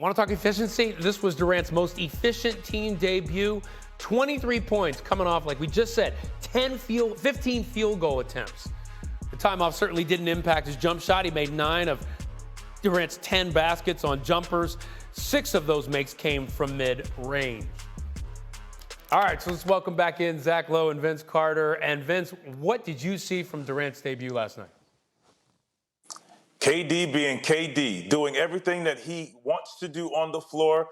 Want to talk efficiency? This was Durant's most efficient team debut. 23 points coming off, like we just said, 15 field goal attempts. The time off certainly didn't impact his jump shot. He made 9 of Durant's 10 baskets on jumpers. 6 of those makes came from mid-range. All right, so let's welcome back in Zach Lowe and Vince Carter. And Vince, what did you see from Durant's debut last night? KD being KD, doing everything that he wants to do on the floor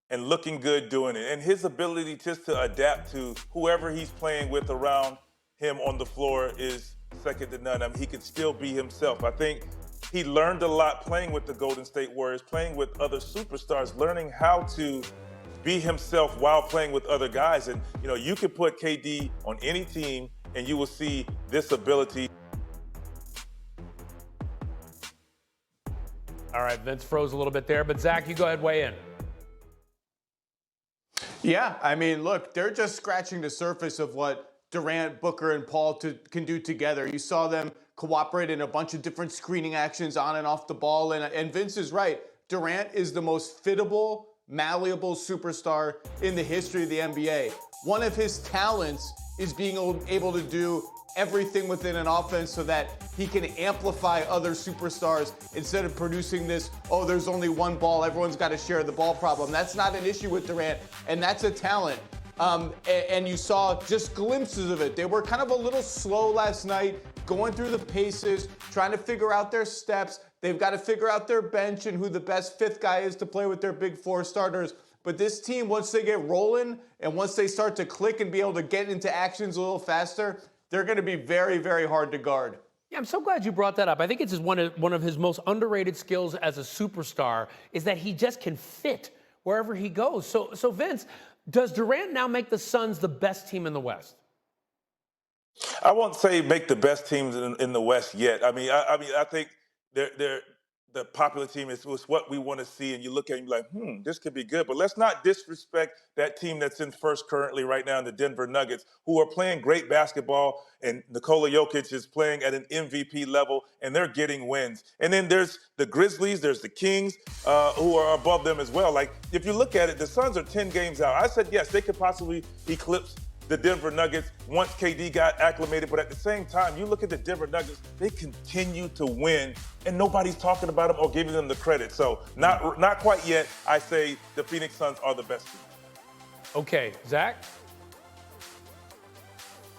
and looking good doing it. And his ability just to adapt to whoever he's playing with around him on the floor is second to none. I mean, he can still be himself. I think he learned a lot playing with the Golden State Warriors, playing with other superstars, learning how to be himself while playing with other guys. And, you know, you can put KD on any team and you will see this ability. All right, Vince froze a little bit there, but Zach, you go ahead, weigh in. Yeah, I mean, look, they're just scratching the surface of what Durant, Booker, and Paul can do together. You saw them cooperate in a bunch of different screening actions on and off the ball, and Vince is right. Durant is the most fittable, malleable superstar in the history of the NBA. One of his talents is being able to do everything within an offense so that he can amplify other superstars instead of producing this, oh, there's only one ball, everyone's got to share the ball problem. That's not an issue with Durant, and that's a talent. And you saw just glimpses of it. They were kind of a little slow last night, going through the paces, trying to figure out their steps. They've got to figure out their bench and who the best fifth guy is to play with their big 4 starters. But this team, once they get rolling and once they start to click and be able to get into actions a little faster, they're going to be very, very hard to guard. Yeah, I'm so glad you brought that up. I think it's one of his most underrated skills as a superstar is that he just can fit wherever he goes. So Vince, does Durant now make the Suns the best team in the West? I won't say make the best teams in the West yet. I mean, I think they're the popular team is what we want to see, and you look at it and you're like, this could be good. But let's not disrespect that team that's in first currently right now, the Denver Nuggets, who are playing great basketball, and Nikola Jokic is playing at an MVP level, and they're getting wins. And then there's the Grizzlies, there's the Kings, who are above them as well. Like, if you look at it, the Suns are 10 games out. I said, yes, they could possibly eclipse the Denver Nuggets once KD got acclimated. But at the same time, you look at the Denver Nuggets, they continue to win, and nobody's talking about them or giving them the credit. So not quite yet. I say the Phoenix Suns are the best team. Okay, Zach?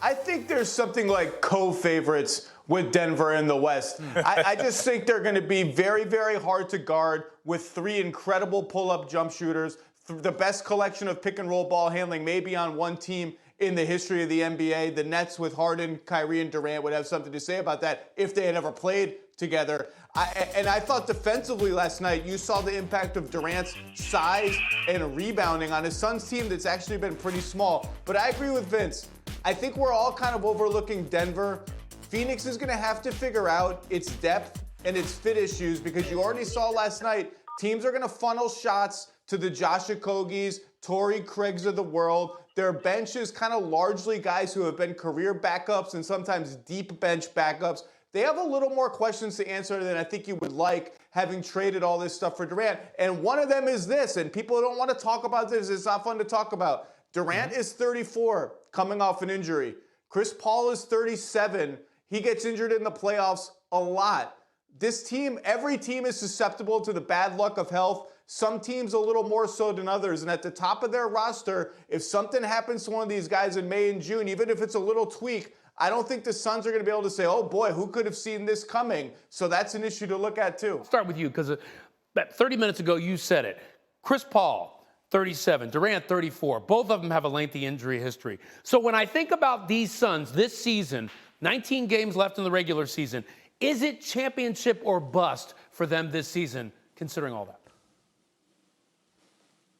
I think there's something like co-favorites with Denver in the West. I just think they're going to be very, very hard to guard with 3 incredible pull-up jump shooters, the best collection of pick-and-roll ball handling maybe on one team in the history of the NBA. The Nets with Harden, Kyrie, and Durant would have something to say about that if they had ever played together. I thought defensively last night, you saw the impact of Durant's size and rebounding on his Suns team that's actually been pretty small. But I agree with Vince. I think we're all kind of overlooking Denver. Phoenix is going to have to figure out its depth and its fit issues because you already saw last night, teams are going to funnel shots to the Josh Okogis, Torrey Craigs of the world. Their bench is kind of largely guys who have been career backups and sometimes deep bench backups. They have a little more questions to answer than I think you would like, having traded all this stuff for Durant. And one of them is this, and people don't want to talk about this. It's not fun to talk about. Durant is 34, coming off an injury. Chris Paul is 37. He gets injured in the playoffs a lot. This team, every team is susceptible to the bad luck of health. Some teams a little more so than others. And at the top of their roster, if something happens to one of these guys in May and June, even if it's a little tweak, I don't think the Suns are going to be able to say, oh boy, who could have seen this coming? So that's an issue to look at too. I'll start with you because 30 minutes ago you said it. Chris Paul, 37, Durant, 34. Both of them have a lengthy injury history. So when I think about these Suns this season, 19 games left in the regular season, is it championship or bust for them this season, considering all that?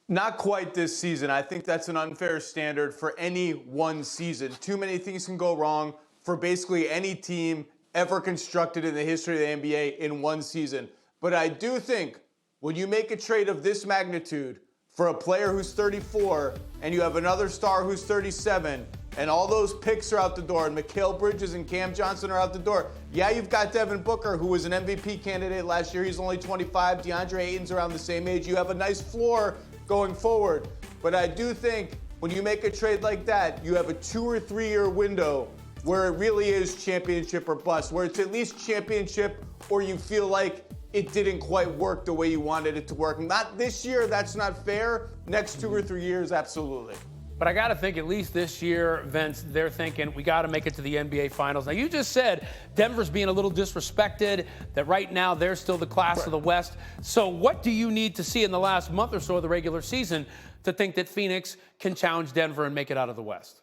Not quite this season. I think that's an unfair standard for any one season. Too many things can go wrong for basically any team ever constructed in the history of the NBA in one season. But I do think when you make a trade of this magnitude for a player who's 34 and you have another star who's 37 and all those picks are out the door and Mikal Bridges and Cam Johnson are out the door. Yeah, you've got Devin Booker, who was an MVP candidate last year. He's only 25. DeAndre Ayton's around the same age. You have a nice floor going forward. But I do think when you make a trade like that, you have a 2 or 3 year window where it really is championship or bust, where it's at least championship or you feel like it didn't quite work the way you wanted it to work. Not this year, that's not fair. Next 2 or 3 years, absolutely. But I got to think at least this year, Vince, they're thinking we got to make it to the NBA Finals. Now, you just said Denver's being a little disrespected, that right now they're still the class of the West. So what do you need to see in the last month or so of the regular season to think that Phoenix can challenge Denver and make it out of the West?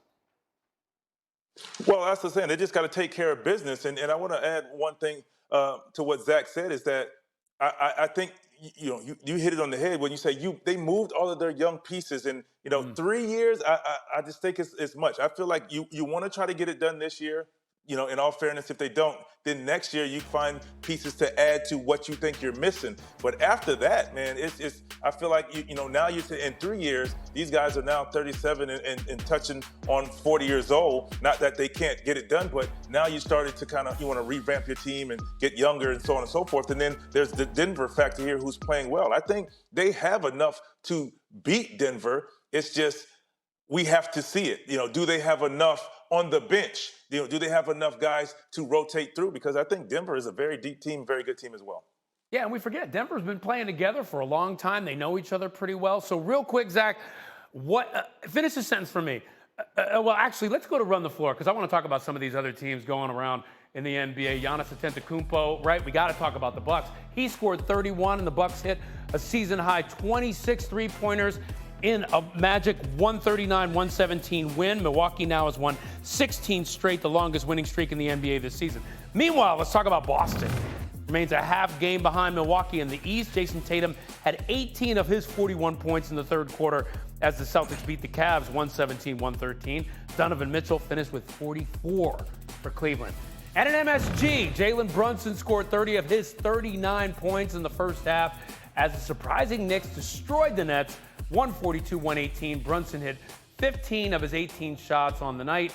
Well, that's the saying. They just got to take care of business. And I want to add one thing to what Zach said is that I think you hit it on the head when you say they moved all of their young pieces in 3 years. I just think it's much. I feel like you want to try to get it done this year. In all fairness, if they don't, then next year you find pieces to add to what you think you're missing. But after that, man, it's I feel like now you're in 3 years, these guys are now 37 and touching on 40 years old. Not that they can't get it done, but now you started to you want to revamp your team and get younger and so on and so forth. And then there's the Denver factor here who's playing well. I think they have enough to beat Denver. It's just we have to see it. Do they have enough on the bench? Do they have enough guys to rotate through? Because I think Denver is a very deep team, very good team as well. Yeah, and we forget, Denver's been playing together for a long time. They know each other pretty well. So real quick, Zach, finish the sentence for me. Well, actually, let's go to run the floor because I want to talk about some of these other teams going around in the NBA. Giannis Antetokounmpo, right? We got to talk about the Bucks. He scored 31 and the Bucks hit a season-high 26 three-pointers in a Magic 139-117 win. Milwaukee now has won 16 straight, the longest winning streak in the NBA this season. Meanwhile, let's talk about Boston. Remains a half game behind Milwaukee in the East. Jason Tatum had 18 of his 41 points in the third quarter as the Celtics beat the Cavs 117-113. Donovan Mitchell finished with 44 for Cleveland. And in MSG, Jalen Brunson scored 30 of his 39 points in the first half as the surprising Knicks destroyed the Nets 142-118. Brunson hit 15 of his 18 shots on the night.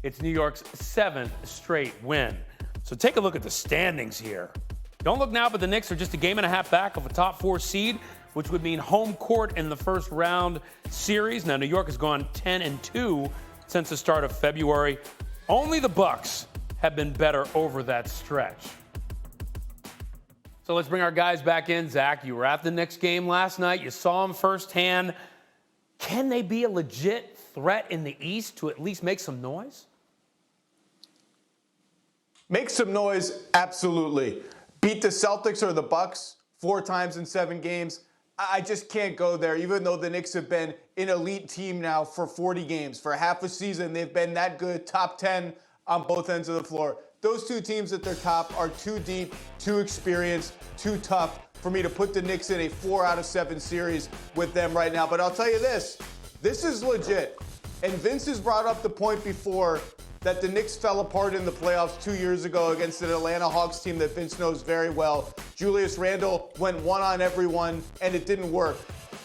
It's New York's 7th straight win. So take a look at the standings here. Don't look now, but the Knicks are just a game and a half back of a top 4 seed, which would mean home court in the first round series. Now, New York has gone 10-2 since the start of February. Only the Bucks have been better over that stretch. So let's bring our guys back in. Zach, you were at the Knicks game last night. You saw them firsthand. Can they be a legit threat in the East to at least make some noise? Make some noise, absolutely. Beat the Celtics or the Bucks 4 times in 7 games. I just can't go there, even though the Knicks have been an elite team now for 40 games. For half a season, they've been that good, top 10 on both ends of the floor. Those 2 teams at their top are too deep, too experienced, too tough for me to put the Knicks in a 4 out of 7 series with them right now. But I'll tell you this is legit. And Vince has brought up the point before that the Knicks fell apart in the playoffs 2 years ago against an Atlanta Hawks team that Vince knows very well. Julius Randle went one on everyone, and it didn't work.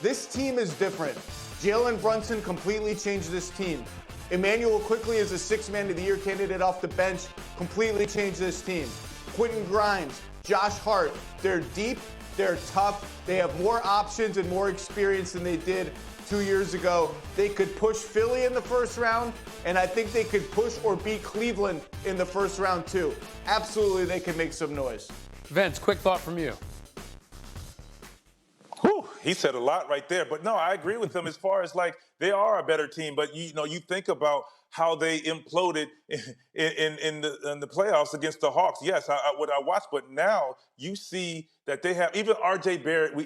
This team is different. Jalen Brunson completely changed this team. Emmanuel Quickley is a 6th Man of the Year candidate off the bench, completely changed this team. Quentin Grimes, Josh Hart, they're deep, they're tough, they have more options and more experience than they did 2 years ago. They could push Philly in the first round, and I think they could push or beat Cleveland in the first round too. Absolutely, they can make some noise. Vince, quick thought from you. Whew, he said a lot right there. But no, I agree with him as far as they are a better team. But you think about how they imploded in the playoffs against the Hawks. Yes, what I watched, but now you see that they have even R.J. Barrett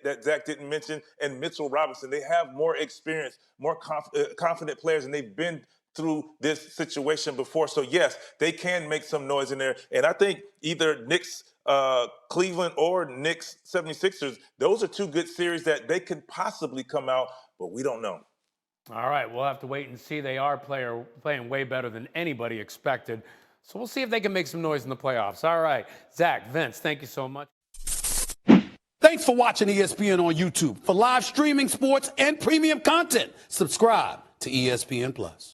that Zach didn't mention, and Mitchell Robinson. They have more experience, more confident players, and they've been through this situation before. So yes, they can make some noise in there. And I think either Knicks, Cleveland, or Knicks 76ers, those are 2 good series that they can possibly come out, but we don't know. All right, we'll have to wait and see. They are playing way better than anybody expected. So we'll see if they can make some noise in the playoffs. All right, Zach, Vince, thank you so much. Thank Thanks for watching ESPN on YouTube. For live streaming, sports, and premium content, subscribe to ESPN+.